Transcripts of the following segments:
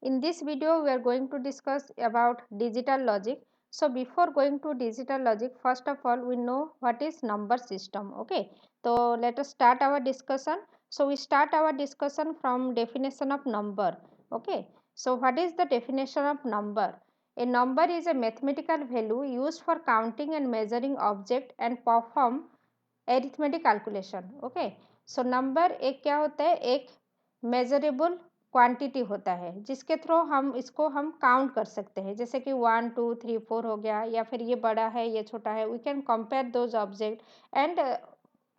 In this video, we are going to discuss about digital logic. So, before going to digital logic, first of all, we know what is number system. Okay, so let us start our discussion. So, we start our discussion from definition of number. Okay, so what is the definition of number? A number is a mathematical value used for counting and measuring object and perform arithmetic calculation. Okay, so number एक क्या होता है, एक measurable quantity होता है जिसके through हम इसको हम काउंट कर सकते हैं, जैसे कि 1 2 3 4 हो गया, या फिर ये बड़ा है ये छोटा है. We can compare those object and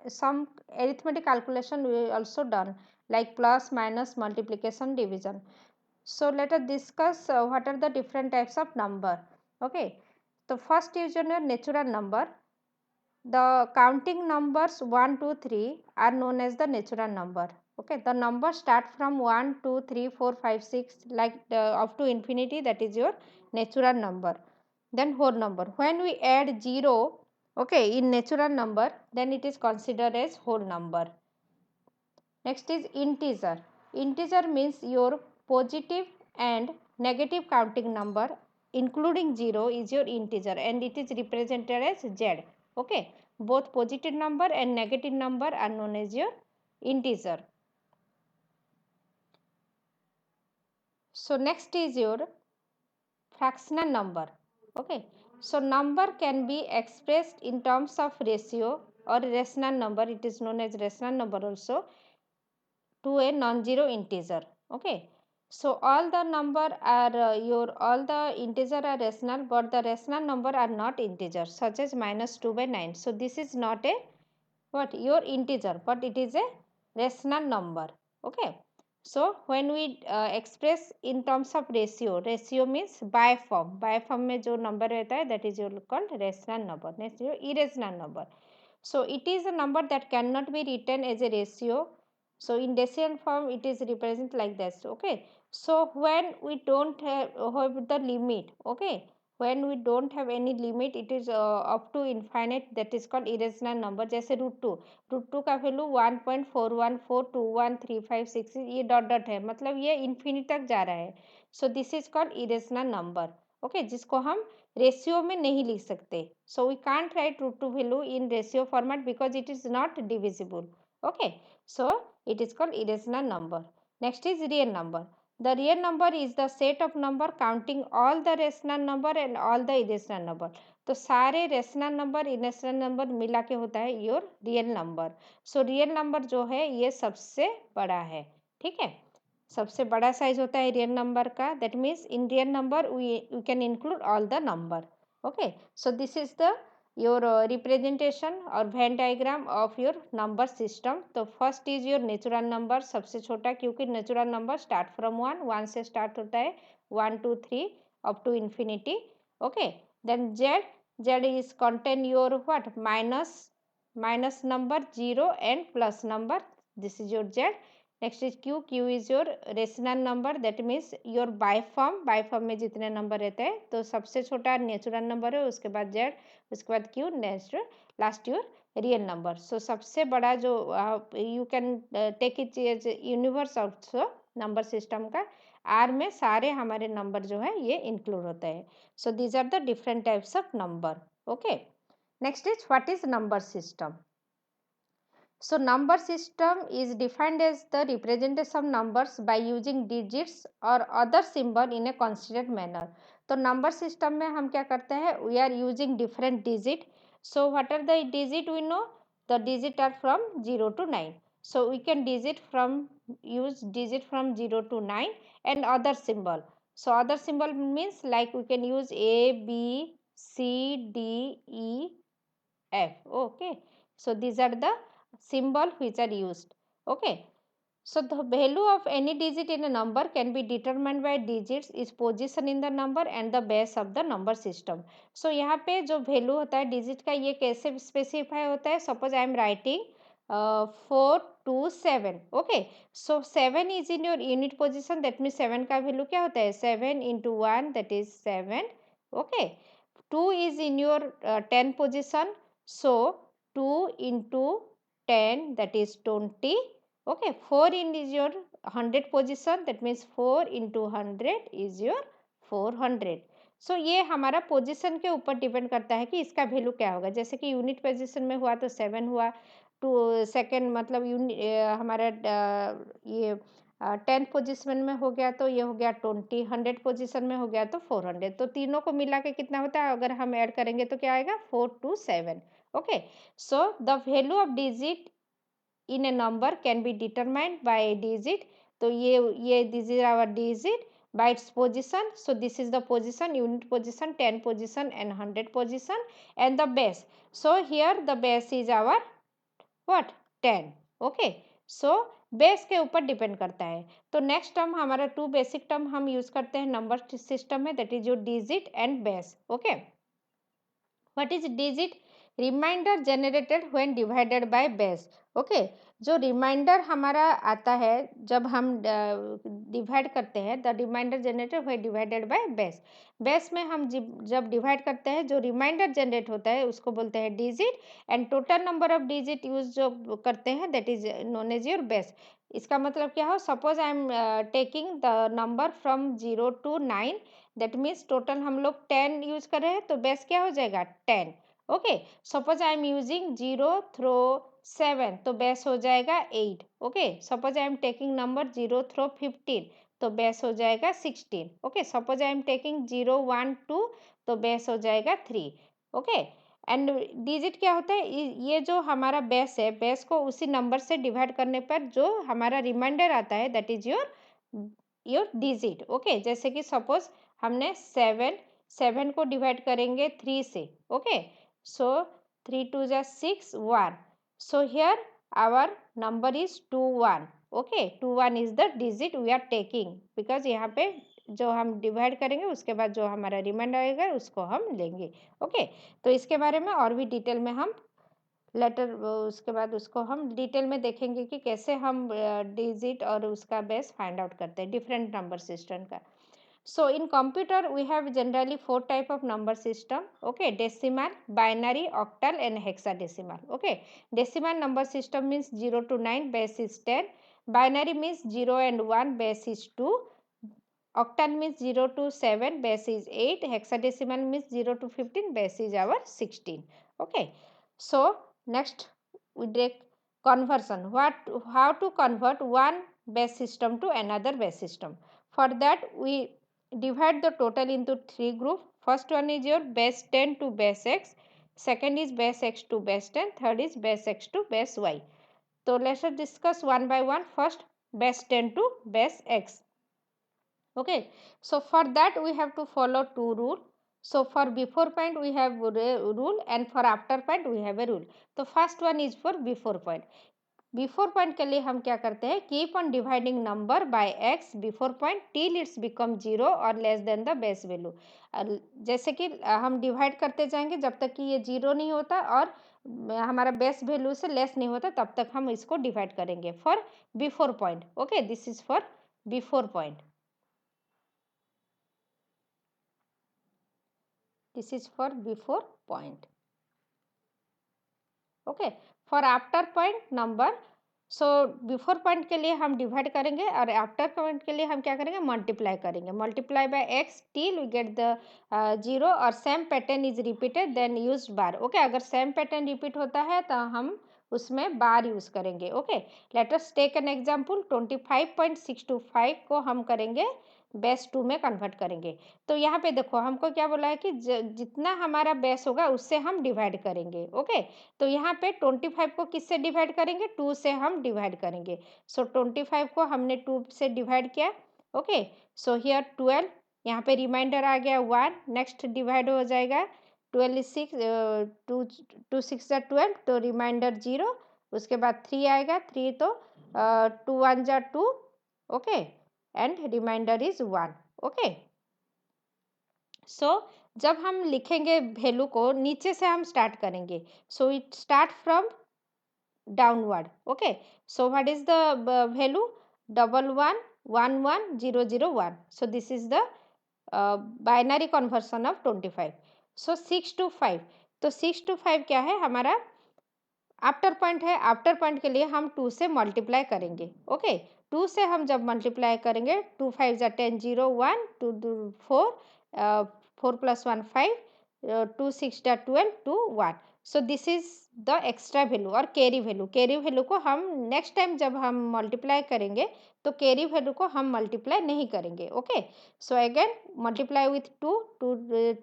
some arithmetic calculation we also done, like plus minus multiplication division. So let us discuss what are the different types of number. Okay, so first is your natural number. The counting numbers 1 2 3 are known as the natural number. Okay, the number start from 1 2 3 4 5 6 like up to infinity, that is your natural number. Then whole number, when we add 0, okay, in natural number, then it is considered as whole number. Next is integer. Integer means your positive and negative counting number including 0 is your integer, and it is represented as z. Okay, both positive number and negative number are known as your integer. So next is your fractional number. Okay, so number can be expressed in terms of ratio or rational number, it is known as rational number also, to a non-zero integer. Okay, so all the number are all the integer are rational, but the rational number are not integers, such as -2/9. So this is not a what your integer, but it is a rational number. Okay, so when we express in terms of ratio, ratio means by form में जो number रहता है, that is your called rational number. Next your irrational number. So it is a number that cannot be written as a ratio. So in decimal form it is represented like this. Okay, so when we don't have the limit, okay, when we don't have any limit, it is up to infinite, that is called irrational number. जैसे √2 का value 1.41421356 ये dot dot है, मतलब ये infinity तक जा रहा है. So this is called irrational number. Okay, जिसको हम रेशियो में नहीं लिख सकते. So we can't write √2 value in ratio format because it is not divisible. Okay, so it is called irrational number. Next is real number. The real number is the set of number counting all the rational number and all the irrational number. तो सारे rational number irrational number मिला के होता है your real number. So real number जो है ये सबसे बड़ा है. ठीक है, सबसे बड़ा साइज होता है रियल नंबर का. That means in real number we can include all the number. Okay, so this is the your representation or Venn diagram of your number system. तो first is your natural number, सबसे छोटा, क्योंकि natural number start from 1 से start होता है, 1 2 3 up to infinity. Okay, then z is contain your what minus number 0 and plus number, this is your z. Next is q is your rational number, that means your by form में जितने number रहते हैं, तो सबसे छोटा natural number है, उसके बाद z, उसके बाद q, next last your real number. So सबसे बड़ा जो you can take it as universe also number system का, आर में सारे हमारे नंबर जो है ये इंक्लूड होता है. So these are the different types of number. Okay, next is what is number system. So number system is defined as the representation of numbers by using digits or other symbol in a constant manner. तो number system में हम क्या करते हैं, we are using different digit. So what are the digit we know? The digit are from 0 to 9. So we can use digit from 0 to 9 and other symbol. So other symbol means like we can use A, B, C, D, E, F. Okay, so these are the symbol which are used. Okay, so the value of any digit in a number can be determined by digits is position in the number and the base of the number system. So यहाँ पे जो value होता है digit का, ये कैसे specify होता है. Suppose I am writing 4 2 7. Okay, so 7 is in your unit position, that means 7 का value क्या होता है, 7 into 1, that is 7. Okay, 2 is in your 10 position, so 2 into 10, that is 20. Okay, 4 in is your 100 position, that means 4 into 100 is your 400। सो ये हमारा position के ऊपर depend करता है कि इसका वैल्यू क्या होगा। जैसे कि यूनिट पोजीशन में हुआ तो 7 हुआ, टू सेकेंड मतलब हमारा ये 10 पोजीशन में हो गया तो ये हो गया 20, 100 पोजीशन में हो गया तो 400। तो तीनों को मिला के कितना होता है, अगर हम ऐड करेंगे तो क्या आएगा, 4 to 7। Okay, so the value of digit in a number can be determined by a digit। तो ये this is our digit by its position। so this is the position, unit position, 10 position and 100 position, and the base। so here the base is our what, 10। okay, so base के ऊपर depend करता है। तो next term हमारा two basic term हम use करते हैं number system में, that is your digit and base. Okay, what is digit, reminder generated when divided by base. Okay, जो रिमाइंडर हमारा आता है जब हम डिवाइड करते हैं, the reminder generated when divided by base. Base में हम जब डिवाइड करते हैं जो रिमाइंडर जनरेट होता है उसको बोलते हैं digit, and total number of digit use जो करते हैं that is known as your base. इसका मतलब क्या हो, suppose I am taking the number from 0 to 9, that means total हम लोग 10 यूज कर रहे हैं तो बेस क्या हो जाएगा, 10। Okay, suppose I am using 0 through 7 तो बेस हो जाएगा 8। Okay, suppose I am taking number 0 through 15 तो बेस हो जाएगा 16। Okay, suppose I am taking 0 1 2 तो बेस हो जाएगा 3। ओके, एंड डिजिट क्या होता है, ये जो हमारा बेस है, बेस को उसी नंबर से डिवाइड करने पर जो हमारा रिमाइंडर आता है that is your digit. Okay, जैसे कि सपोज हमने 7 को डिवाइड करेंगे 3 से। ओके, सो 3 2 जा 6 1, so here our number is 21। okay, 21 is the digit we are taking because यहाँ पे जो हम डिवाइड करेंगे उसके बाद जो हमारा रिमाइंडर आएगा उसको हम लेंगे। ओके, तो इसके बारे में और भी डिटेल में हम लेटर उसके बाद उसको हम डिटेल में देखेंगे कि कैसे हम डिजिट और उसका बेस फाइंड आउट करते हैं डिफरेंट नंबर सिस्टम का। So in computer we have generally 4 type of number system। okay, decimal, binary, octal and hexadecimal। okay, decimal number system means 0 to 9, base is 10। binary means 0 and 1, base is 2। octal means 0 to 7, base is 8। hexadecimal means 0 to 15, base is our 16। okay, so next we take conversion, how to convert one base system to another base system। for that we divide the total into 3 groups। first one is your base 10 to base x, second is base x to base 10, third is base x to base y। so let's discuss one by one। first, base 10 to base x। okay, so for that we have to follow two rules। so for before point we have rule and for after point we have a rule। so first one is for before point। Before point के लिए हम क्या करते हैं, keep on dividing number by x before point till it's become 0 और less than the base value. जैसे कि हम डिवाइड करते जाएंगे जब तक कि ये 0 नहीं होता और हमारा बेस वैल्यू से लेस नहीं होता तब तक हम इसको डिवाइड करेंगे for before point. Okay, this is for before point, this is for before point. Okay, for after point number, so before point के लिए हम डिवाइड करेंगे और आफ्टर पॉइंट के लिए हम क्या करेंगे, मल्टीप्लाई करेंगे। Multiply by x till we get the 0 और same pattern is repeated then use bar. Okay, अगर सेम पैटर्न रिपीट होता है तो हम उसमें बार यूज करेंगे। Okay, let us take an example. 25.625 को हम करेंगे बेस 2 में कन्वर्ट करेंगे। तो यहाँ पे देखो हमको क्या बोला है कि जितना हमारा बेस होगा उससे हम डिवाइड करेंगे। ओके, तो यहाँ पे 25 को किससे डिवाइड करेंगे, 2 से हम डिवाइड करेंगे। सो 25 को हमने 2 से डिवाइड किया। ओके, सो हियर 12, यहाँ पे रिमाइंडर आ गया 1, नेक्स्ट डिवाइड हो जाएगा 12 is 6, 2 6 जा 12 तो रिमाइंडर 0, उसके बाद 3 आएगा 3 तो 2 1 जा 2। Okay, and remainder is 1। Okay, so जब हम लिखेंगे वैल्यू को नीचे से हम स्टार्ट करेंगे। So it start from downward. Okay, so what is the value, 11 11 0 1। So this is the binary conversion of 25। So 6 to 5, तो 6 to 5 क्या है हमारा आफ्टर पॉइंट है। आफ्टर पॉइंट के लिए हम 2 से मल्टीप्लाई करेंगे। ओके, 2 से हम जब मल्टीप्लाई करेंगे, 2 5 जा 10, 0 1, 2 2 4, 4 + 1 5, 2 6 जा 12, 2 1। सो this is the extra value और कैरी वैल्यू। कैरी वैल्यू को हम नेक्स्ट टाइम जब हम मल्टीप्लाई करेंगे तो कैरी वैल्यू को हम मल्टीप्लाई नहीं करेंगे। Okay, so again multiply with 2, 2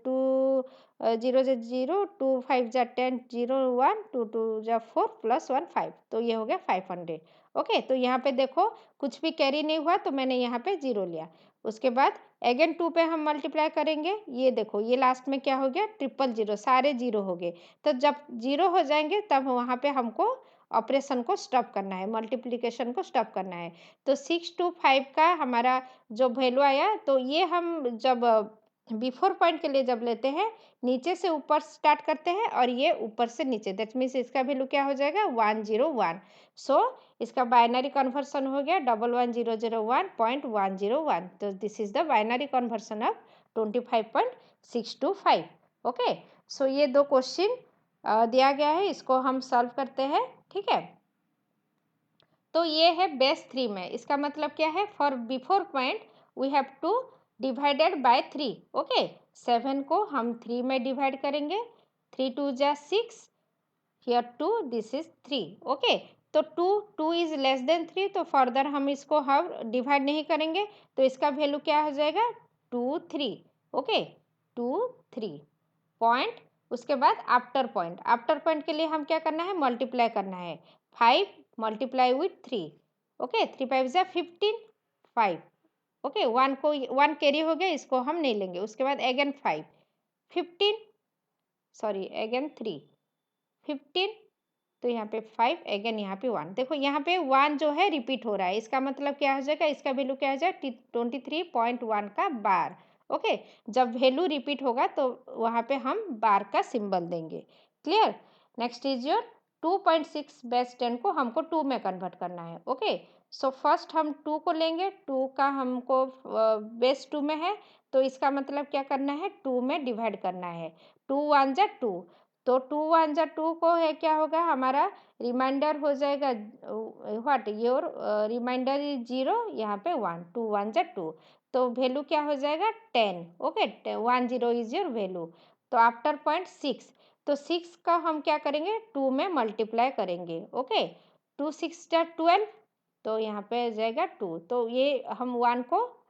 2 0 जा 0, 2 5 जा 10, 0 1, 2 2 जा 4 + 1 5, तो ये हो गया 500। ओके, तो यहाँ पे देखो कुछ भी कैरी नहीं हुआ तो मैंने यहाँ पे 0 लिया। उसके बाद अगेन 2 पे हम मल्टीप्लाई करेंगे, ये देखो ये लास्ट में क्या हो गया, 000, सारे 0 हो गए। तो जब 0 हो जाएंगे तब वहाँ पे हमको ऑपरेशन को स्टॉप करना है, मल्टीप्लिकेशन को स्टॉप करना है। तो 6 to 5 का हमारा जो वैल्यू आया, तो ये हम जब बिफोर पॉइंट के लिए जब लेते हैं, नीचे से ऊपर स्टार्ट करते हैं और ये ऊपर से नीचे, दैट मीन्स इसका वैल्यू क्या हो जाएगा, 101। सो इसका बाइनरी कन्वर्सन हो गया 111,001.101। तो this is the binary conversion of 25.625। Okay, so ये दो क्वेश्चन दिया गया है, इसको हम सॉल्व करते हैं। ठीक है, तो ये है बेस 3 में। इसका मतलब क्या है, for before point we have to divided by 3। Okay, 7 को हम 3 में डिवाइड करेंगे, 3 2 जा 6, here 2, this is 3। ओके, तो 2 इज लेस देन 3, तो फर्दर हम इसको हम डिवाइड नहीं करेंगे, तो इसका वैल्यू क्या हो जाएगा, 2 3। Okay, 2 3 point. उसके बाद आफ्टर पॉइंट, आफ्टर पॉइंट के लिए हम क्या करना है, मल्टीप्लाई करना है, 5 मल्टीप्लाई विथ 3। ओके, 3 5 जा 15, 5। ओके, 1 को 1 कैरी हो गया, इसको हम नहीं लेंगे। उसके बाद अगेन 5 15, सॉरी अगेन 3 15, तो यहाँ पे 5 अगेन, यहाँ पे 1। देखो यहाँ पे 1 जो है रिपीट हो रहा है, इसका मतलब क्या हो जाएगा, इसका वैल्यू क्या हो जाएगा, 23.1 का बार। ओके, जब वैल्यू रिपीट होगा तो वहाँ पे हम बार का सिंबल देंगे। Clear. Next is your 2.6 base 10 को हमको 2 में कन्वर्ट करना है। ओके, सो फर्स्ट हम 2 को लेंगे, 2 का हमको बेस 2 में है, तो इसका मतलब क्या करना है, 2 में डिवाइड करना है। 2 1 जा 2, तो 2 1 जा 2 को है क्या होगा, हमारा रिमाइंडर हो जाएगा व्हाट योर रिमाइंडर इज 0, यहाँ पे 1, 2 1 जा 2, तो वैल्यू क्या हो जाएगा 10। Okay, 10 is your value. तो आफ्टर पॉइंट 6, तो 6 का हम क्या करेंगे, 2 में मल्टीप्लाई करेंगे। ओके, 2 6 जा 12, तो यहाँ पे आ जाएगा 2, तो ये हम 1 को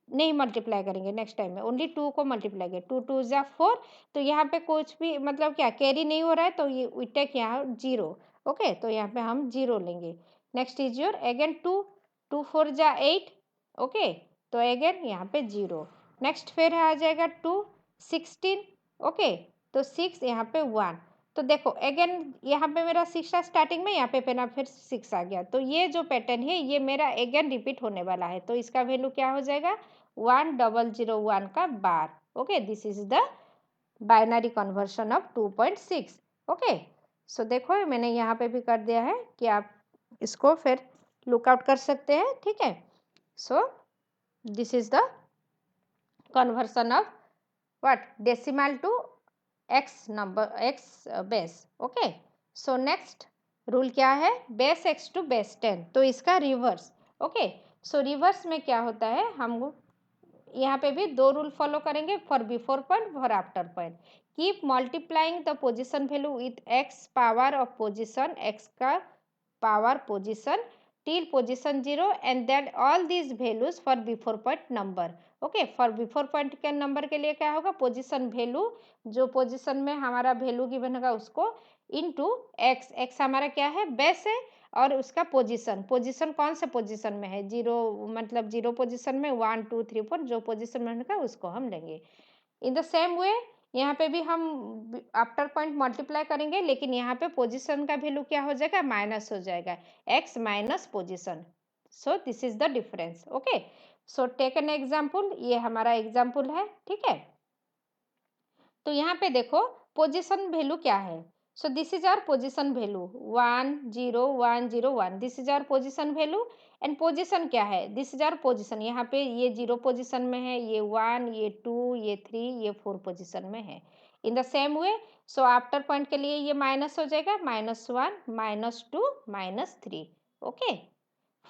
नहीं मल्टीप्लाई करेंगे नेक्स्ट टाइम में, ओनली 2 को मल्टीप्लाई करेंगे। 2 2 जा 4, तो यहाँ पे कुछ भी मतलब क्या कैरी नहीं हो रहा है, तो ये वी टेक यहाँ 0। ओके, तो यहाँ पे हम 0 लेंगे। नेक्स्ट इज योर अगेन 2, 2 4 जा 8। ओके, तो अगेन यहाँ पे 0। नेक्स्ट फिर आ जाएगा 2 16। ओके, तो 6 यहाँ पे 1, तो देखो अगेन यहाँ पे मेरा 6 था स्टार्टिंग में, यहाँ पे पहला फिर 6 आ गया, तो ये जो पैटर्न है ये मेरा अगेन रिपीट होने वाला है, तो इसका वैल्यू क्या हो जाएगा, 1001 का बार। Okay, this is the binary conversion of 2.6। Okay, so देखो मैंने यहाँ पे भी कर दिया है कि आप इसको फिर लुकआउट कर सकते हैं। ठीक है, so this is the conversion of what, decimal to x number, x base. Okay, so next rule क्या है, बेस एक्स टू बेस 10, तो इसका रिवर्स। ओके, सो रिवर्स में क्या होता है, हम यहाँ पे भी दो रूल फॉलो करेंगे, for before point, for after point. Keep multiplying the position value with x power of position, x का power position till position 0 and then all these values for before point number। Okay, for before point के number के लिए क्या होगा, position value, जो position में हमारा value given होगा उसको इनटू एक्स, एक्स हमारा क्या है, बेस है, और उसका पोजीशन, पोजीशन कौन से पोजीशन में है, 0 मतलब 0 पोजीशन में, 1 2 3 4 जो पोजीशन में होगा उसको हम लेंगे। इन द सेम वे यहाँ पे भी हम आफ्टर पॉइंट मल्टीप्लाई करेंगे, लेकिन यहाँ पे पोजीशन का वैल्यू क्या हो जाएगा, माइनस हो जाएगा, x minus position. So this is the difference. Okay, so take an example, ये हमारा एग्जाम्पल है। ठीक है, तो यहाँ पे देखो पोजीशन वैल्यू क्या है, so this is our position value 1 0 1 0 1, this is our position value. And position क्या है, दिस इज आवर पोजीशन, यहाँ पे ये 0 पोजीशन में है, ये 1 ये 2 ये 3 ये 4 पोजीशन में है। In the same way, so after point के लिए ये माइनस हो जाएगा, -1 -2 -3। ओके,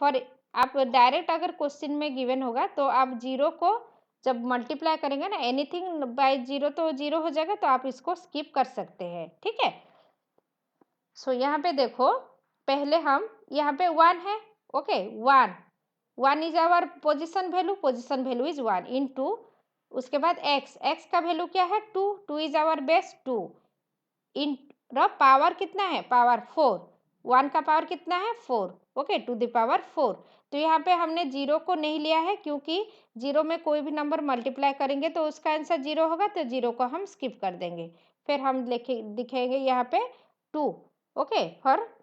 फॉर आप डायरेक्ट अगर क्वेश्चन में गिवन होगा तो आप जीरो को जब मल्टीप्लाई करेंगे ना, एनीथिंग बाय जीरो तो जीरो हो जाएगा, तो आप इसको स्किप कर सकते हैं, ठीक है। सो यहाँ पे देखो, पहले हम यहाँ पे वन है, okay, one, one is our position value is one into, उसके बाद एक्स, एक्स का वैल्यू क्या है, two, two is our base, two in power कितना है, पावर फोर, वन का पावर कितना है, four, okay, two the power four. तो यहाँ पे हमने जीरो को नहीं लिया है, क्योंकि जीरो में कोई भी नंबर मल्टीप्लाई करेंगे तो उसका आंसर जीरो होगा, तो जीरो को हम स्किप कर देंगे। फिर हम लिखेंगे यहाँ पे two, okay, for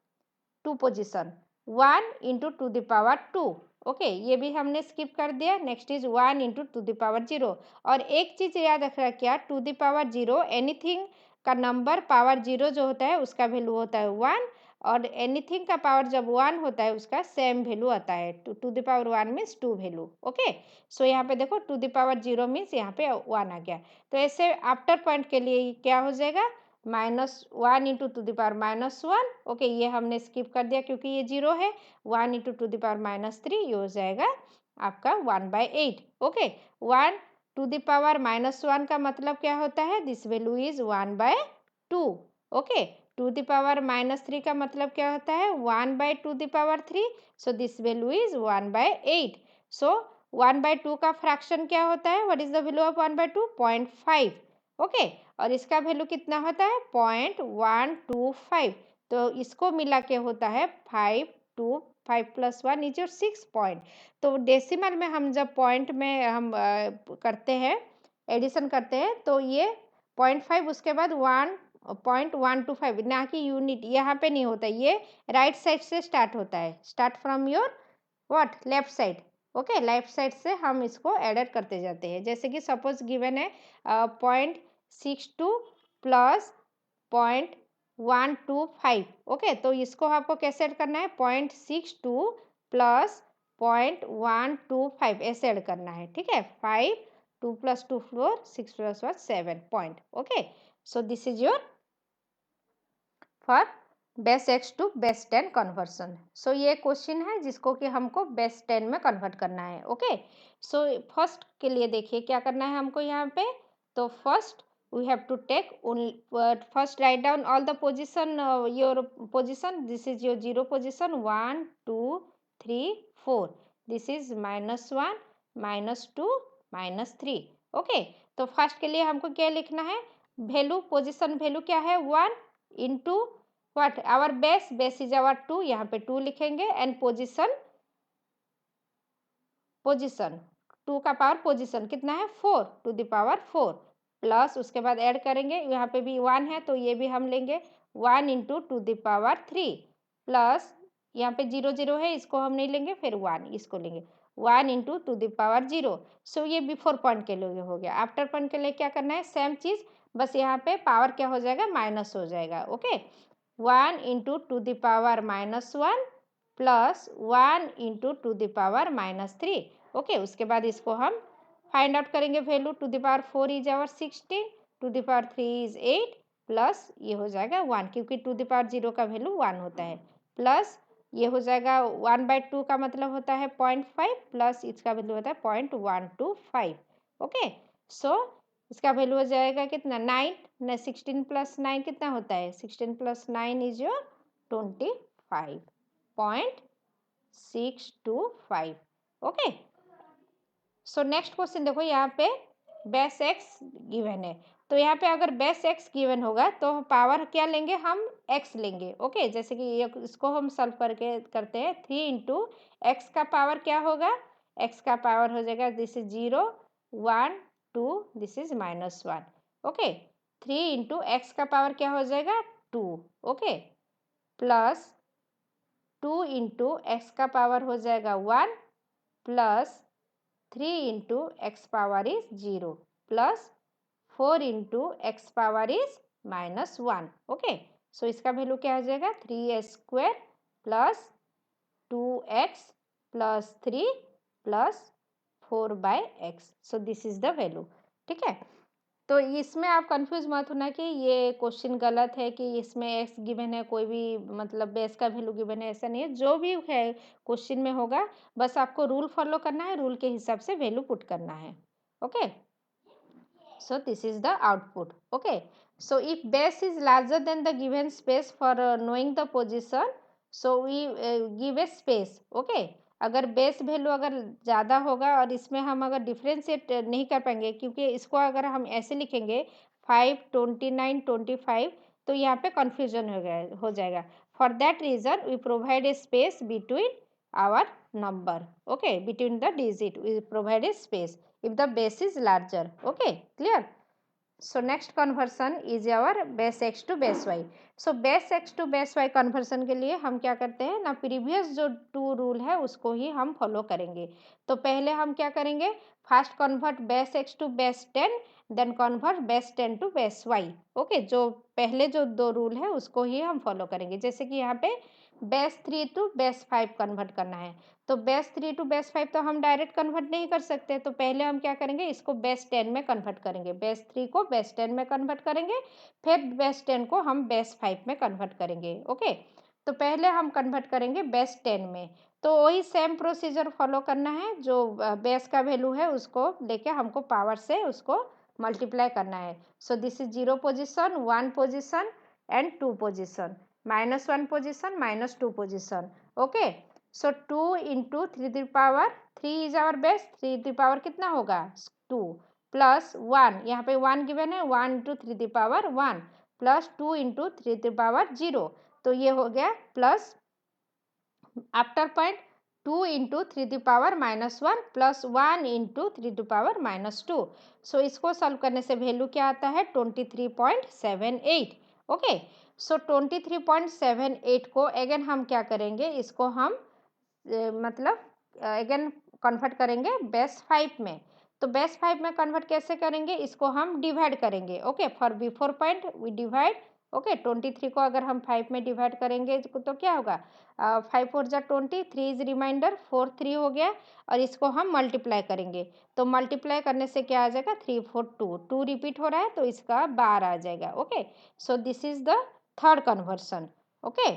two position, one into two the power two, okay, ये भी हमने स्किप कर दिया। Next is one into two the power zero. और एक चीज याद रखना, क्या, two the power zero, anything का नंबर पावर जीरो जो होता है उसका वैल्यू होता है वन, और एनीथिंग का पावर जब वन होता है उसका सेम वैल्यू आता है, to the power one means two value, okay. So यहाँ पे देखो, to the power zero means यहाँ पे वन आ गया। तो ऐसे आफ्टर पॉइंट के लिए क्या हो जाएगा, minus one into two the power minus one, okay, ये हमने स्किप कर दिया क्योंकि ये जीरो है। One into two the power minus three, ये हो जाएगा आपका one by eight, okay. One two the power minus one का मतलब क्या होता है, this value is one by two, okay. Two the power minus three का मतलब क्या होता है, one by two the power three, so this value is one by eight. So one by two का फ्रैक्शन क्या होता है, what is the value of one by two, 0.5, okay. और इसका वैल्यू कितना होता है, 0.125, तो इसको मिला के होता है 5 plus one is your 6 point. तो डेसिमल में हम जब पॉइंट में हम करते हैं, एडिशन करते हैं, तो ये 0.5, उसके बाद 1.125, ना कि यूनिट, यहाँ पे नहीं होता, ये राइट साइड से स्टार्ट होता है, start from your what, left side, okay, left side से हम इसको एडेड करते जाते हैं। जैसे कि सपोज गिवन है 0.62 प्लस 0.125, ओके, तो इसको आपको कैसे ऐड करना है, 0.62 प्लस 0.125 ऐसे ऐड करना है, ठीक है। 5, 2 plus 2 4, 6 plus 1 7 point, okay. So this is your for base X to base 10 conversion. सो ये क्वेश्चन है जिसको कि हमको बेस 10 में कन्वर्ट करना है, ओके। सो फर्स्ट के लिए देखिए क्या करना है हमको यहाँ पे, तो first we have to take only first write down all the position, your position, this is your zero position, 1 2 3 4, this is -1 -2 -3, okay. तो फर्स्ट के लिए हमको क्या लिखना है, वैल्यू, पोजीशन वैल्यू क्या है, 1 into what, our base is our 2, यहाँ पे 2 लिखेंगे, एंड पोजीशन, पोजीशन 2 का पावर पोजीशन कितना है, 4 टू द पावर 4, प्लस उसके बाद ऐड करेंगे, यहाँ पे भी 1 है तो ये भी हम लेंगे, 1 into two the power 3, plus यहाँ पे 0 0 है, इसको हम नहीं लेंगे, फिर 1 इसको लेंगे, 1 इंटू टू द पावर 0। सो ये बिफोर पॉइंट के लिए हो गया। आफ्टर पॉइंट के लिए क्या करना है, सेम चीज़, बस यहाँ पे पावर क्या हो जाएगा, माइनस हो जाएगा, okay. 1 into two the power -1 plus 1 into two the power -3, okay. उसके बाद इसको हम फाइंड आउट करेंगे, value, two the power 4 is our 16, two the power 3 is 8, plus ये हो जाएगा 1, क्योंकि टू द पावर 0 का वैल्यू 1 होता है, प्लस ये हो जाएगा 1/2 का मतलब होता है 0.5, प्लस इसका वैल्यू होता है 0.125, ओके। सो इसका वैल्यू हो जाएगा कितना, 9, 16 प्लस 9 कितना होता है, 16 plus 9 is your 25.625, okay. So next question देखो, यहाँ पे बेस एक्स गिवन है, तो यहाँ पे अगर बेस एक्स गिवन होगा तो पावर क्या लेंगे, हम एक्स लेंगे, ओके। जैसे कि ये इसको हम सॉल्व करके करते हैं, 3 इंटू एक्स का पावर क्या होगा, एक्स का पावर हो जाएगा, this is 0 1 2, this is -1, okay. 3 into X का पावर क्या हो जाएगा, 2, ओके, प्लस 2 इंटू एक्स का पावर हो जाएगा 1, plus 3 into X power is 0, plus 4 into X power is -1, okay. So इसका वैल्यू क्या हो जाएगा, 3x² plus 2x plus 3 plus 4/x, so this is the value, ठीक है। तो इसमें आप कंफ्यूज मत होना कि ये क्वेश्चन गलत है कि इसमें एक्स गिवन है, कोई भी मतलब बेस का वैल्यू गिवन है, ऐसा नहीं है। जो भी है क्वेश्चन में होगा, बस आपको रूल फॉलो करना है, रूल के हिसाब से वैल्यू पुट करना है। Okay, so this is the output. Okay, so if base is larger than the given space for knowing the position, so we give a space. Okay, अगर base value अगर ज़्यादा होगा और इसमें हम अगर डिफ्रेंशिएट नहीं कर पाएंगे, क्योंकि इसको अगर हम ऐसे लिखेंगे 5, 29, 25, तो यहाँ पे कन्फ्यूजन हो जाएगा। For that reason we provide a space between our number. Okay, between the digit we provide a space if the base is larger. Okay, clear? So next conversion is our base x to base y. So base x to base y conversion के लिए हम क्या करते हैं ना, previous जो 2 rule है उसको ही हम फॉलो करेंगे। तो पहले हम क्या करेंगे, first convert base x to base 10, then convert base 10 to base y। Okay, जो पहले जो 2 रूल है उसको ही हम फॉलो करेंगे। जैसे कि यहाँ पे बेस 3 टू बेस 5 कन्वर्ट करना है, तो बेस 3 टू बेस 5 तो हम डायरेक्ट कन्वर्ट नहीं कर सकते, तो पहले हम क्या करेंगे, इसको बेस 10 में कन्वर्ट करेंगे। बेस 3 को बेस 10 में कन्वर्ट करेंगे, फिर बेस 10 को हम बेस 5 में कन्वर्ट करेंगे। ओके, तो पहले हम कन्वर्ट करेंगे बेस 10 में, तो वही सेम प्रोसीजर फॉलो करना है। जो बेस का वैल्यू है उसको लेके हमको पावर से उसको मल्टीप्लाई करना है। So this is 0 position, 1 position and 2 position, -1 position, -2 position. Okay, so 2 into 3 to power 3 is our base, 3 to power कितना होगा 2, प्लस 1, यहाँ पे 1 गिवन है, 1 into 3 to power 1, plus 2 into 3 to power 0, तो ये हो गया plus after point 2 into 3 to power -1 plus 1 into 3 to power -2। सो इसको सॉल्व करने से वैल्यू क्या आता है 23.78। ओके, सो 23.78 को अगेन हम क्या करेंगे, इसको हम मतलब अगेन कन्वर्ट करेंगे बेस 5 में। तो बेस 5 में कन्वर्ट कैसे करेंगे, इसको हम डिवाइड करेंगे। Okay, for before point we divide. Okay, 23 को अगर हम 5 में डिवाइड करेंगे तो क्या होगा, 5 4 जा 20, 3 इज रिमाइंडर, 4 3 हो गया, और इसको हम मल्टीप्लाई करेंगे। तो मल्टीप्लाई करने से क्या आ जाएगा 3 4 2, 2 रिपीट हो रहा है तो इसका 12 आ जाएगा। Okay, so this is the third conversion. Okay,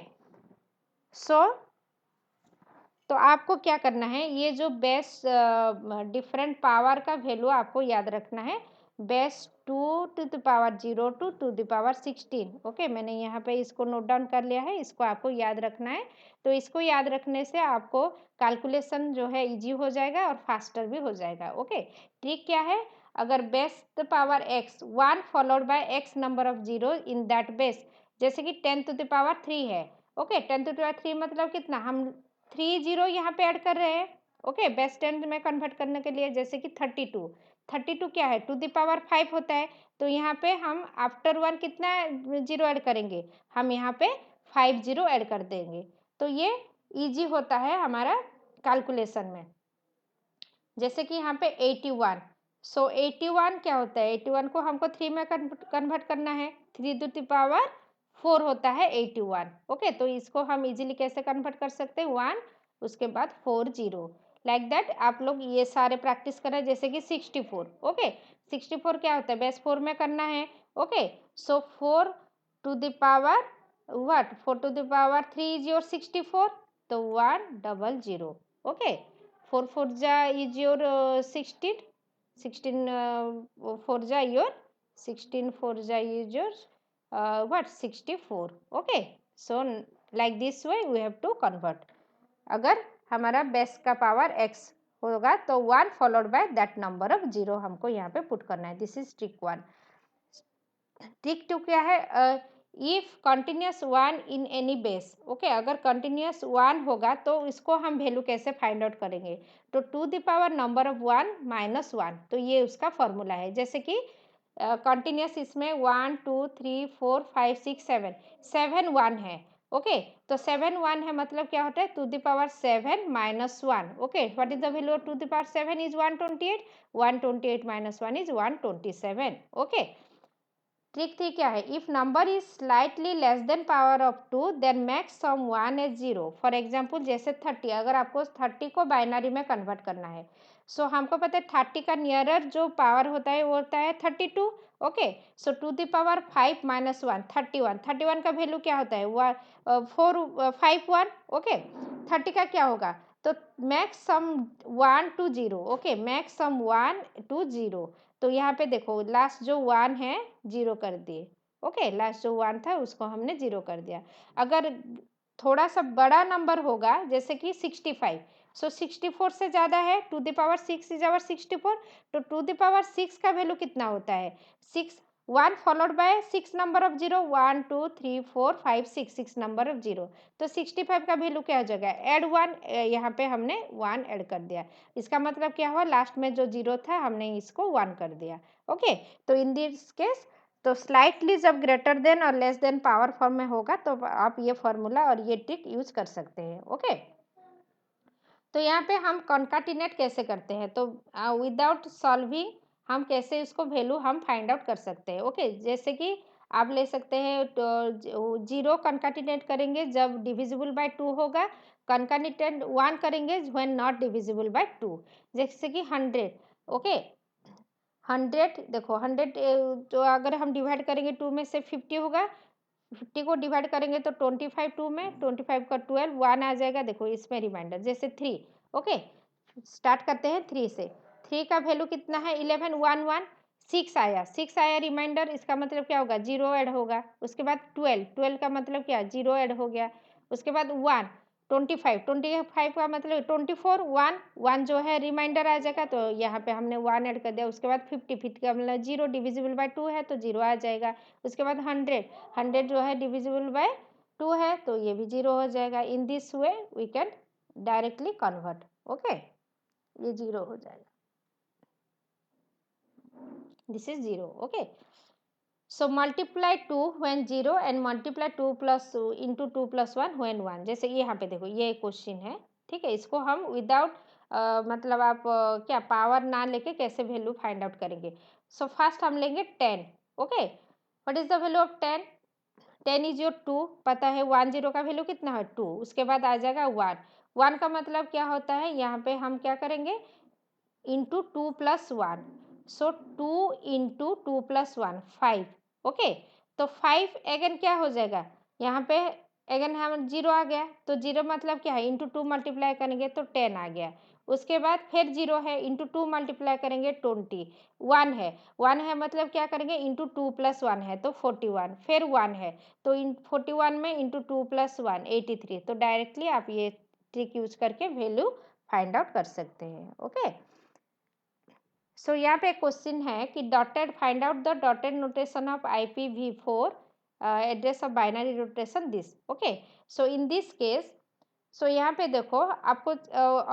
so तो आपको क्या करना है, ये जो बेस डिफरेंट पावर का वैल्यू आपको याद रखना है। Base 2 to the power 0 to the power 16। Okay, मैंने यहाँ पे इसको नोट डाउन कर लिया है, इसको आपको याद रखना है। तो इसको याद रखने से आपको कैलकुलेशन जो है इजी हो जाएगा और फास्टर भी हो जाएगा। ओके, ट्रिक क्या है, अगर base the power x 1 followed by x number of zero in that base, जैसे कि 10 टू द पावर 3 है। ओके, 10 टू द पावर 3 मतलब कितना, हम 3 जीरो यहाँ पे ऐड कर रहे हैं। ओके, बेस 10 में कन्वर्ट करने के लिए, जैसे कि 32 क्या है टू द पावर 5 होता है, तो यहाँ पे हम आफ्टर 1 कितना जीरो ऐड करेंगे, हम यहाँ पे 5 जीरो ऐड कर देंगे। तो ये इजी होता है हमारा कैलकुलेशन में। जैसे कि यहाँ पे 81, सो 81 क्या होता है, 81 को हमको 3 में कन्वर्ट करना है, 3 टू द पावर 4 होता है 81। ओके, तो इसको हम इजीली कैसे कन्वर्ट कर सकते हैं, 1 उसके बाद 4 जीरो, लाइक दैट आप लोग ये सारे प्रैक्टिस करें। जैसे कि 64, ओके, 64 क्या होता है, बेस 4 में करना है। Okay, so 4 to the power what, 4 to the power 3 is your 64, तो 100। ओके, 4 4 जा is your 16, 16 4 जा your 16 4 जा is your what 64। okay, so like this way we have to convert। अगर हमारा बेस का पावर x होगा तो 1 followed by that number of zero हमको यहाँ पे पुट करना है। This is trick 1। ट्रिक 2 क्या है, if continuous 1 in any base. Okay, अगर कंटिन्यूस 1 होगा तो इसको हम वैल्यू कैसे फाइंड आउट करेंगे, तो two the power number of 1 -1, तो ये उसका फॉर्मूला है। जैसे कि कंटिन्यूस इसमें 1 2 3 4 5 6 7, 7 1 है। ओके, तो 7 1 है मतलब क्या होता है to the power 7 -1। Okay, what is the value of two the power 7 is 128, 128 -1 is 127। Okay, trick 3 क्या है, if number is slightly less then power of 2 then make some 1 as 0। For example जैसे 30, अगर आपको 30 को बाइनरी में convert करना है, सो हमको पता है 30 का नियरर जो पावर होता है वो होता है 32। Okay, so two the power 5 minus 1 31। 31 का वैल्यू क्या होता है? 4 5 1। ओके, 30 का क्या होगा? तो max some 1 to 0। Okay, max some 1 to 0। तो यहाँ पे देखो लास्ट जो 1 है 0 कर दिए। ओके, लास्ट जो 1 था उसको हमने 0 कर दिया। अगर थोड़ा सा बड़ा नंबर होगा जैसे कि 65, सो 64 से ज़्यादा है, to the power 6 is our 64। तो टू द पावर 6 का वैल्यू कितना होता है? 6 1 followed by 6 number of 0 1 2 3 4 5 6 6 number of 0। तो 65 का वैल्यू क्या हो जाएगा? ऐड 1, यहाँ पे हमने 1 ऐड कर दिया। इसका मतलब क्या हुआ? लास्ट में जो 0 था हमने इसको 1 कर दिया। ओके, तो इन दिस केस तो स्लाइटली जब ग्रेटर देन और लेस देन पावर फॉर्म में होगा तो आप ये फॉर्मूला और ये ट्रिक यूज कर सकते हैं। ओके, तो यहाँ पे हम कॉन्काटिनेट कैसे करते हैं? तो विदाउट सॉल्विंग हम कैसे इसको वैल्यू हम फाइंड आउट कर सकते हैं। ओके, जैसे कि आप ले सकते हैं तो 0 कॉन्काटिनेट करेंगे जब डिविजिबल बाय 2 होगा, कॉन्काटिनेट 1 करेंगे व्हेन नॉट डिविजिबल बाय 2। जैसे कि 100। ओके, 100 देखो 100 तो अगर हम डिवाइड करेंगे 2 में से 50 होगा, 50 को डिवाइड करेंगे तो 25 2 में 25 का 12 1 आ जाएगा। देखो इसमें रिमाइंडर जैसे 3। ओके, स्टार्ट करते हैं 3 से। 3 का वैल्यू कितना है? 11 1 1 6 आया, 6 आया रिमाइंडर। इसका मतलब क्या होगा? 0 ऐड होगा। उसके बाद 12, 12 का मतलब क्या? 0 ऐड हो गया। उसके बाद 1 25, 25 का मतलब 24 1 1 जो है रिमाइंडर आ जाएगा, तो यहाँ पे हमने 1 ऐड कर दिया। उसके बाद 50, 50 का मतलब 0 डिविजिबल बाय 2 है तो 0 आ जाएगा। उसके बाद 100, 100 जो है डिविजिबल बाय 2 है तो ये भी 0 हो जाएगा। In this way we can directly convert. Okay, ये 0 हो जाएगा। This is 0। Okay, so multiply 2 when 0 and multiply 2 plus into 2 plus 1 when 1। जैसे यहाँ पे देखो ये क्वेश्चन है, ठीक है। इसको हम विदाउट मतलब आप क्या पावर ना लेके कैसे वैल्यू फाइंड आउट करेंगे? सो फर्स्ट हम लेंगे 10। Okay, what is the value of 10? 10 is your 2, पता है 1 0 का वैल्यू कितना है? 2। उसके बाद आ जाएगा 1। 1 का मतलब क्या होता है? यहाँ पे हम क्या करेंगे? Into 2 plus 1। सो 2 इंटू 2 प्लस 1 5। ओके, तो 5 अगेन क्या हो जाएगा? यहाँ पे अगेन हम 0 आ गया, तो 0 मतलब क्या है? इंटू 2 मल्टीप्लाई करेंगे तो 10 आ गया। उसके बाद फिर 0 है, इंटू 2 मल्टीप्लाई करेंगे 20। 1 है, 1 है मतलब क्या करेंगे? इंटू 2 प्लस 1 है तो 41। फिर 1 है तो इन 41 में इंटू 2 प्लस 1 83। तो डायरेक्टली आप ये ट्रिक यूज करके वैल्यू फाइंड आउट कर सकते हैं। ओके, सो यहाँ पे क्वेश्चन है कि dotted find out the dotted notation of IPv4 address of binary notation this. Okay, so in this case so यहाँ पे देखो आपको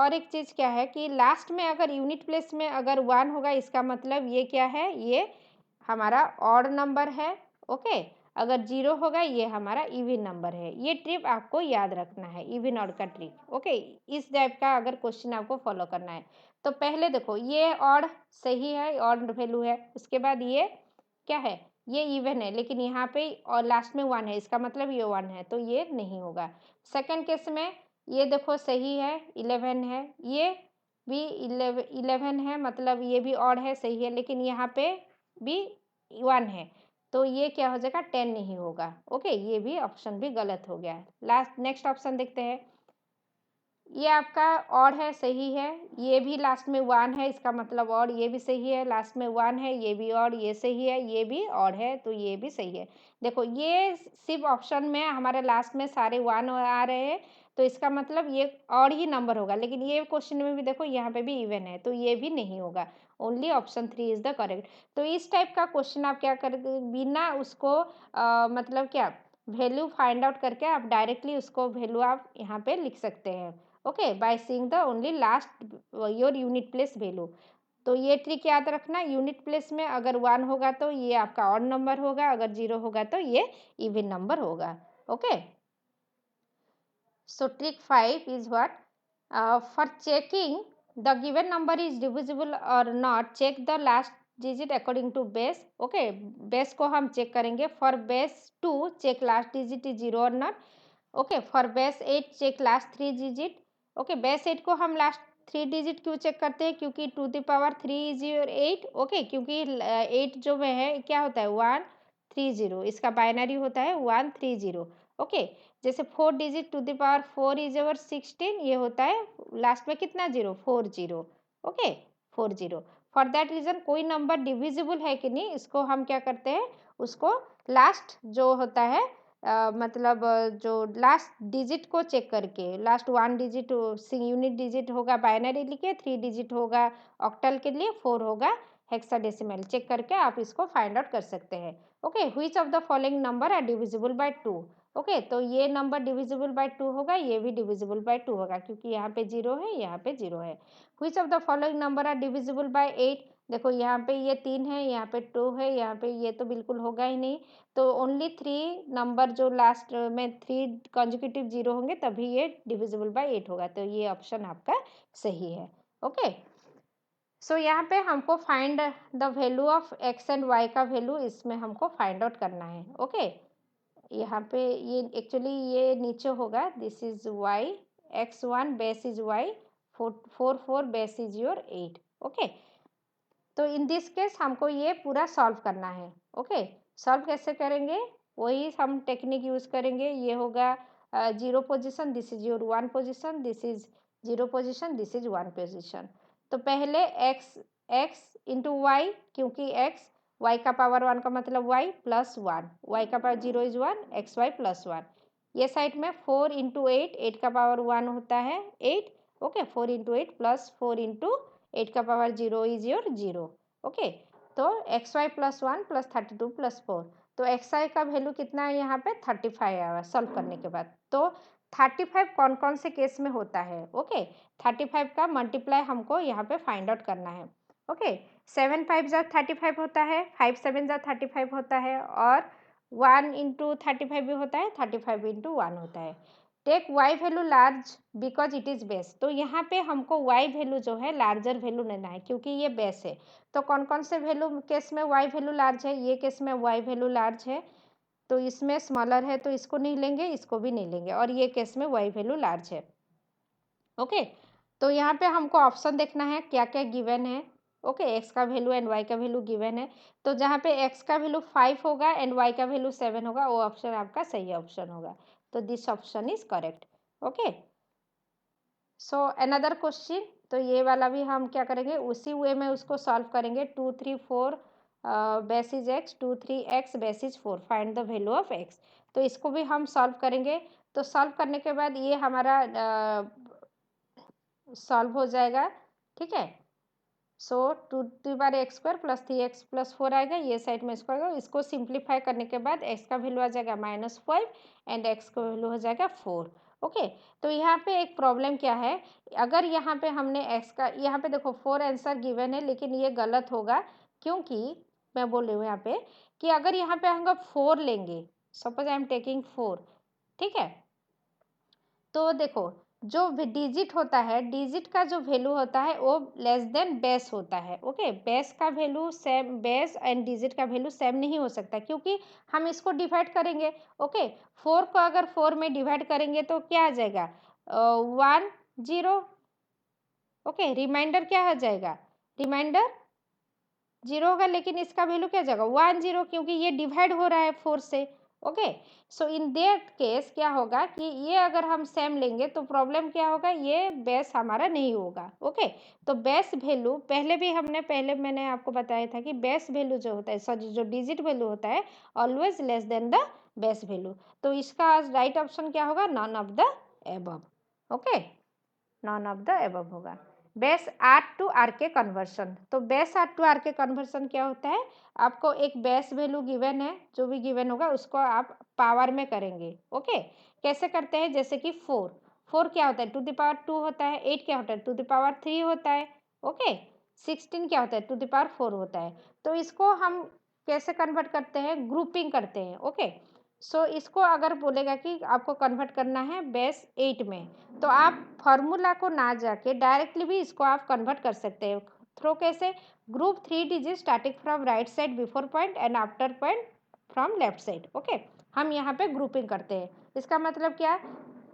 और एक चीज़ क्या है कि लास्ट में अगर यूनिट प्लेस में अगर 1 होगा इसका मतलब ये क्या है? ये हमारा ऑड नंबर है। ओके, अगर 0 होगा ये हमारा इवन नंबर है। ये ट्रिक आपको याद रखना है, इवन ऑड का ट्रिक। ओके, इस टाइप का अगर क्वेश्चन आपको फॉलो करना है तो पहले देखो ये ऑड सही है, ऑड वैल्यू है। उसके बाद ये क्या है? ये इवन है, लेकिन यहाँ पे और लास्ट में 1 है, इसका मतलब ये 1 है तो ये नहीं होगा। सेकंड केस में ये देखो सही है, 11 है, ये भी 11 है मतलब ये भी ऑड है, सही है, लेकिन यहाँ पे भी 1 है तो ये क्या हो जाएगा? 10 नहीं होगा। ओके, ये भी ऑप्शन भी गलत हो गया। लास्ट नेक्स्ट ऑप्शन देखते हैं। ये आपका ऑड है, सही है, ये भी लास्ट में 1 है, इसका मतलब ऑड, ये भी सही है, लास्ट में 1 है, ये भी ऑड, ये सही है, ये भी ऑड है तो ये भी सही है। देखो ये सिर्फ ऑप्शन में हमारे लास्ट में सारे 1 आ रहे हैं तो इसका मतलब ये ऑड ही नंबर होगा, लेकिन ये क्वेश्चन में भी देखो यहाँ पे भी इवन है तो ये भी नहीं होगा। Only option 3 is the correct. तो इस टाइप का क्वेश्चन आप क्या कर बिना उसको मतलब क्या वैल्यू फाइंड आउट करके आप डायरेक्टली उसको वैल्यू आप यहाँ पे लिख सकते हैं। Okay, by seeing the only last your unit place value. तो ये ट्रिक याद रखना, यूनिट प्लेस में अगर 1 होगा तो ये आपका ऑड नंबर होगा, अगर 0 होगा तो ये इवन नंबर होगा। Okay, so trick 5 is what? For checking the given number is divisible or not, check the last digit according to base. Okay, base को हम check करेंगे. For base 2 check last digit is 0 or not. Okay, for base 8 check last 3 digit. Okay, base 8 को हम last 3 digit क्यों check करते हैं? क्योंकि two the power 3 is your 8, okay, क्योंकि 8 जो में है क्या होता है 130, इसका बाइनरी होता है 130, ओके। जैसे 4 digit two the power 4 is your 16, ये होता है लास्ट में कितना zero 40, okay 40। For that reason कोई नंबर डिविजिबल है कि नहीं, इसको हम क्या करते हैं, उसको लास्ट जो होता है मतलब जो लास्ट डिजिट को चेक करके, लास्ट 1 डिजिट यूनिट डिजिट होगा बाइनरी लिए, 3 डिजिट होगा ऑक्टल के लिए, 4 होगा हेक्साडेसिमल, चेक करके आप इसको फाइंड आउट कर सकते हैं। Okay, which of the following number are divisible by 2? Okay, तो ये नंबर डिविजिबल बाय 2 होगा, ये भी डिविजिबल बाय 2 होगा, क्योंकि यहाँ पे 0 है, यहाँ पे 0 है। Which of the following number are divisible by 8? देखो यहाँ पे ये 3 है, यहाँ पे 2 है, यहाँ पे ये तो बिल्कुल होगा ही नहीं। तो ओनली 3 नंबर जो लास्ट में 3 कॉन्जिक्यूटिव 0 होंगे तभी ये डिविजिबल बाय 8 होगा, तो ये ऑप्शन आपका सही है। ओके, सो यहाँ पे हमको find the value of x and y का वैल्यू इसमें हमको फाइंड आउट करना है। ओके, यहाँ पे ये एक्चुअली ये नीचे होगा, this is y, x1 base is y, 4 base is your 8, okay. तो इन दिस केस हमको ये पूरा सॉल्व करना है। ओके, सॉल्व कैसे करेंगे, वही हम टेक्निक यूज करेंगे। ये होगा 0 position, this is your 1 position, this is 0 position, this is 1 position. तो पहले x इंटू वाई, क्योंकि x y का पावर 1 का मतलब y प्लस 1, y का power 0 is 1, x y plus 1। ये साइड में 4 इंटू 8, 8 का पावर 1 होता है 8, ओके, 4 इंटू 8 प्लस 4 इंटू 8 का पावर 0 इज योर 0, ओके। तो x y plus 1 plus 32 plus 4, तो एक्स वाई का वैल्यू कितना है यहाँ पे 35 आया सॉल्व करने के बाद। तो 35 कौन कौन से केस में होता है, ओके, 35 का मल्टीप्लाई हमको यहाँ पे फाइंड आउट करना है। ओके, 7 5 जा 35 होता है, 5 7 जा 35 होता है, और 1 इंटू 35 भी होता है, 35 इंटू 1 होता है। Take y value large because it is base, तो यहाँ पे हमको वाई वैल्यू जो है लार्जर वैल्यू लेना है, क्योंकि ये बेस है। तो कौन कौन से वैल्यू केस में वाई वैल्यू लार्ज है, ये केस में वाई वैल्यू लार्ज है, तो इसमें स्मॉलर है तो इसको नहीं लेंगे, इसको भी नहीं लेंगे, और ये केस में वाई वैल्यू लार्ज है। ओके, तो यहाँ पे हमको ऑप्शन देखना है क्या क्या गिवन है। ओके, एक्स का वैल्यू एंड वाई का वैल्यू गिवन है, तो जहाँ पे एक्स का वैल्यू 5 होगा एंड वाई का वैल्यू 7 होगा, वो ऑप्शन आपका सही ऑप्शन होगा, तो this option is correct. Okay, so another question, तो ये वाला भी हम क्या करेंगे, उसी वे में उसको सॉल्व करेंगे। 2 3 4 base is x, 2 3 x base is 4, find the value of x. तो इसको भी हम सॉल्व करेंगे। तो सॉल्व करने के बाद ये हमारा सॉल्व हो जाएगा, ठीक है। सो 2 टू बार x square plus 3x plus 4 आएगा, ये साइड में इसको आएगा, इसको सिंप्लीफाई करने के बाद x का वैल्यू आ जाएगा -5 एंड x का वैल्यू हो जाएगा 4। ओके, तो यहाँ पे एक प्रॉब्लम क्या है, अगर यहाँ पे हमने x का, यहाँ पे देखो 4 आंसर गिवन है, लेकिन ये गलत होगा, क्योंकि मैं बोल रही हूँ यहाँ पे कि अगर यहाँ पे हम 4 लेंगे, सपोज आई एम टेकिंग 4, ठीक है, तो देखो जो डिजिट होता है, डिजिट का जो वैल्यू होता है वो लेस देन बेस होता है। ओके, बेस का value same, base and digit का वैल्यू सेम नहीं हो सकता, क्योंकि हम इसको डिवाइड करेंगे। ओके, 4 को अगर 4 में डिवाइड करेंगे तो क्या आ जाएगा 1 0, ओके, रिमाइंडर क्या आ जाएगा, रिमाइंडर 0 होगा, लेकिन इसका वैल्यू क्या जाएगा 1 0, क्योंकि ये डिवाइड हो रहा है 4 से। Okay, so in that case क्या होगा कि ये अगर हम सेम लेंगे तो प्रॉब्लम क्या होगा, ये बेस हमारा नहीं होगा। ओके, तो बेस वैल्यू पहले मैंने आपको बताया था कि बेस वैल्यू जो होता है, सॉरी जो डिजिट वैल्यू होता है, always less than the base value. तो इसका राइट ऑप्शन क्या होगा, none of the above. Okay, none of the above होगा। बेस आर टू आर के कन्वर्शन, तो बेस आर टू आर के कन्वर्सन क्या होता है, आपको एक बेस वैल्यू गिवन है, जो भी गिवन होगा उसको आप पावर में करेंगे। ओके, कैसे करते हैं, जैसे कि 4 क्या होता है, टू द पावर 2 होता है, 8 क्या होता है, टू द पावर 3 होता है, ओके, 16 क्या होता है, टू द पावर 4 होता है। तो इसको हम कैसे कन्वर्ट करते हैं, ग्रुपिंग करते हैं। ओके, सो इसको अगर बोलेगा कि आपको कन्वर्ट करना है बेस 8 में, तो आप फॉर्मूला को ना जाके डायरेक्टली भी इसको आप कन्वर्ट कर सकते हैं। थ्रो कैसे, group 3 digit starting from right side before point and after point from left side. Okay, हम यहाँ पे ग्रुपिंग करते हैं, इसका मतलब क्या,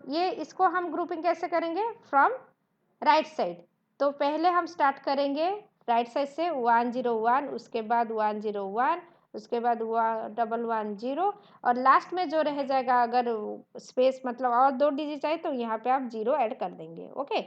ये इसको हम ग्रुपिंग कैसे करेंगे, फ्रॉम राइट साइड, तो पहले हम स्टार्ट करेंगे राइट साइड से 101, उसके बाद 101, उसके बाद 110 और लास्ट में जो रह जाएगा अगर स्पेस मतलब और 2 डिजिट आए तो यहाँ पे आप 0 ऐड कर देंगे। ओके,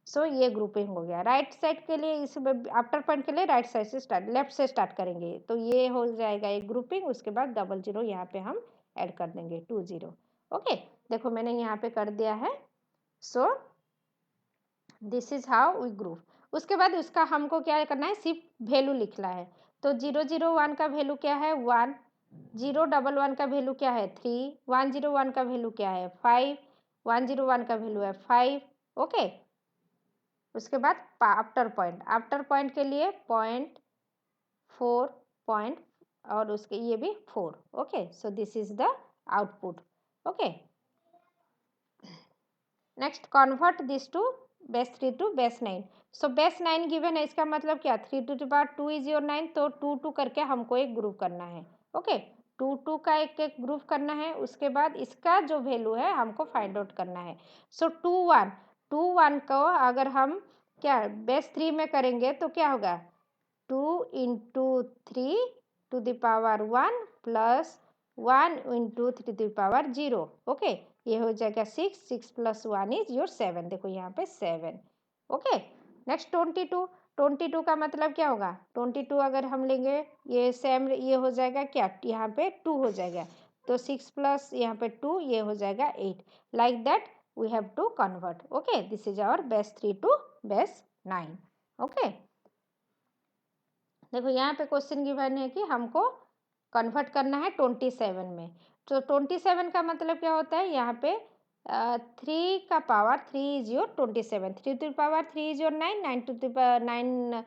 सो ये ग्रुपिंग हो गया। राइट साइड के लिए इस आफ्टर पॉइंट के लिए राइट साइड से स्टार्ट लेफ्ट से स्टार्ट करेंगे तो ये हो जाएगा एक ग्रुपिंग। उसके बाद 00 यहाँ पे हम ऐड कर देंगे 20। ओके, देखो मैंने यहाँ पे कर दिया है। So this is how we group. उसके बाद उसका हमको क्या करना है, सिर्फ वैल्यू लिखना है। तो 001 का वैल्यू क्या है 1, 011 का वैल्यू क्या है 3, 101 का वैल्यू क्या है 5, 101 का वैल्यू है 5। ओके, उसके बाद आफ्टर पॉइंट के लिए पॉइंट 4 पॉइंट और उसके ये भी 4। Okay, so this is the output. Okay, next convert this to base 3 to base 9। So base 9 given है, इसका मतलब क्या 3 to the power 2 is your 9, तो 2 2 करके हमको एक ग्रुप करना है। ओके, 2 2 का एक एक ग्रुप करना है। उसके बाद इसका जो वैल्यू है हमको फाइंड आउट करना है। सो 2 1 को अगर हम क्या बेस 3 में करेंगे तो क्या होगा 2 into 3 to the power 1 plus 1 into 3 to the power 0। Okay, ये हो जाएगा 6, 6 प्लस 1 इज योर 7। देखो यहाँ पे 7। ओके, नेक्स्ट 22 का मतलब क्या होगा 22 अगर हम लेंगे ये सेम ये हो जाएगा क्या यहाँ पे 2 हो जाएगा तो 6 प्लस यहाँ पे 2 ये हो जाएगा 8। Like that we have to convert. Okay, this is our base 3 to base 9। Okay, देखो यहाँ पे क्वेश्चन गिवन है कि हमको कन्वर्ट करना है 27 में। तो 27 का मतलब क्या होता है यहाँ पे 3 का power 3 is your 27, 3 to the power 3 is your 9, 9 to the power 9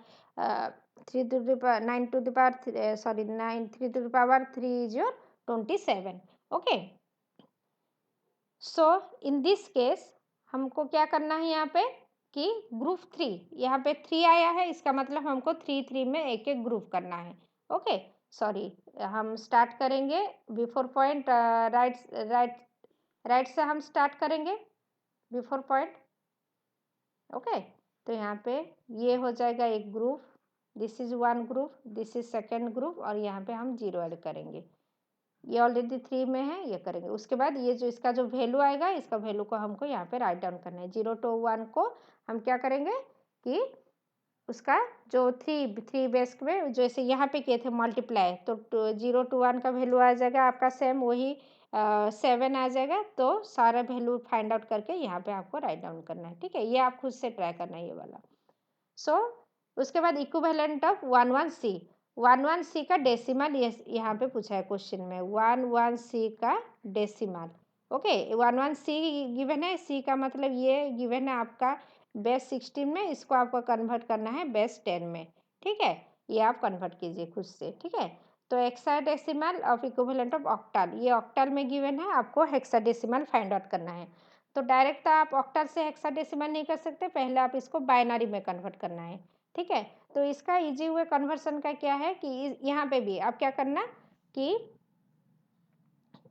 3 to the power 9 to the power sorry 9 3 to the power 3 is your 27। Okay, so in this case हमको क्या करना है यहाँ पे कि ग्रुप 3 यहाँ पे 3 आया है, इसका मतलब हमको 3 3 में एक एक ग्रुप करना है। ओके, सॉरी हम स्टार्ट करेंगे बिफोर पॉइंट राइट से हम स्टार्ट करेंगे बिफोर पॉइंट। ओके, तो यहाँ पे ये हो जाएगा एक group, this is one group, this is second group और यहाँ पे हम 0 ऐड करेंगे। ये ऑलरेडी 3 में है, ये करेंगे। उसके बाद ये जो इसका जो वैल्यू आएगा इसका वैल्यू को हमको यहाँ पे राइट डाउन करना है। 0 to 1 को हम क्या करेंगे कि उसका जो 3 बेस में जैसे यहाँ पे किए थे मल्टीप्लाई तो 0 to 1 का वैल्यू आ जाएगा आपका सेम वही 7 आ जाएगा। तो सारा वैल्यू फाइंड आउट करके यहाँ पे आपको राइट डाउन करना है। ठीक है, ये आप खुद से ट्राई करना है ये वाला। सो उसके बाद इक्विवेलेंट ऑफ 11C, 11C का डेसिमल यहाँ पे पूछा है क्वेश्चन में 11C का डेसिमल। ओके, 11C गिवन है, C का मतलब ये गिवन है आपका बेस 16 में, इसको आपको कन्वर्ट करना है बेस 10 में। ठीक है, ये आप कन्वर्ट कीजिए खुद से। ठीक है, तो hexadecimal of equivalent of octal, ये ऑक्टल में गिवन है, आपको हेक्साडेसिमल फाइंड आउट करना है। तो डायरेक्ट आप ऑक्टल से हेक्साडेसिमल नहीं कर सकते, पहले आप इसको बाइनरी में कन्वर्ट करना है। ठीक है, तो इसका इजी हुए कन्वर्सन का क्या है कि यहाँ पे भी आप क्या करना कि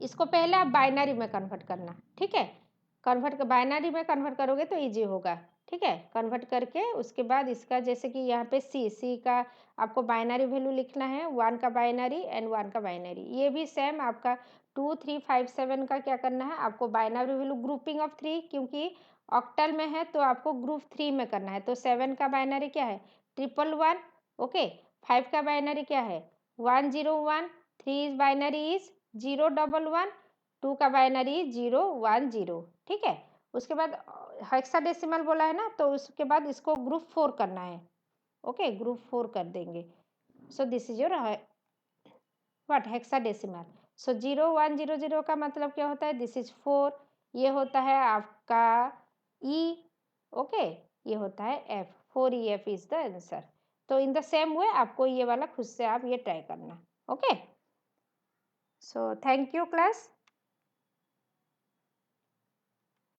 इसको पहले आप बाइनरी में कन्वर्ट करना। ठीक है, कन्वर्ट बाइनरी में कन्वर्ट करोगे तो इजी होगा। ठीक है, कन्वर्ट करके उसके बाद इसका जैसे कि यहाँ पे सी का आपको बाइनरी वैल्यू लिखना है, 1 का बाइनरी एंड 1 का बाइनरी। ये भी सेम आपका 2 3 5 7 का क्या करना है आपको बाइनरी वैल्यू ग्रुपिंग ऑफ 3, क्योंकि ऑक्टल में है तो आपको ग्रुप 3 में करना है। तो 7 का बाइनरी क्या है 111। ओके, 5 का बाइनरी क्या है 101, 3 बाइनरी इज 011, 2 का बाइनरी 010। ठीक है, उसके बाद हेक्साडेसिमल बोला है ना, तो उसके बाद इसको ग्रुप 4 करना है। ओके, ग्रुप 4 कर देंगे। So this is your what hexadecimal. So 0100 का मतलब क्या होता है दिस इज 4, ये होता है आपका ई। ओके, ये होता है F, 4EF is the answer. तो इन द सेम वे आपको ये वाला खुद से आप ये ट्राई करना। Okay, so thank you class.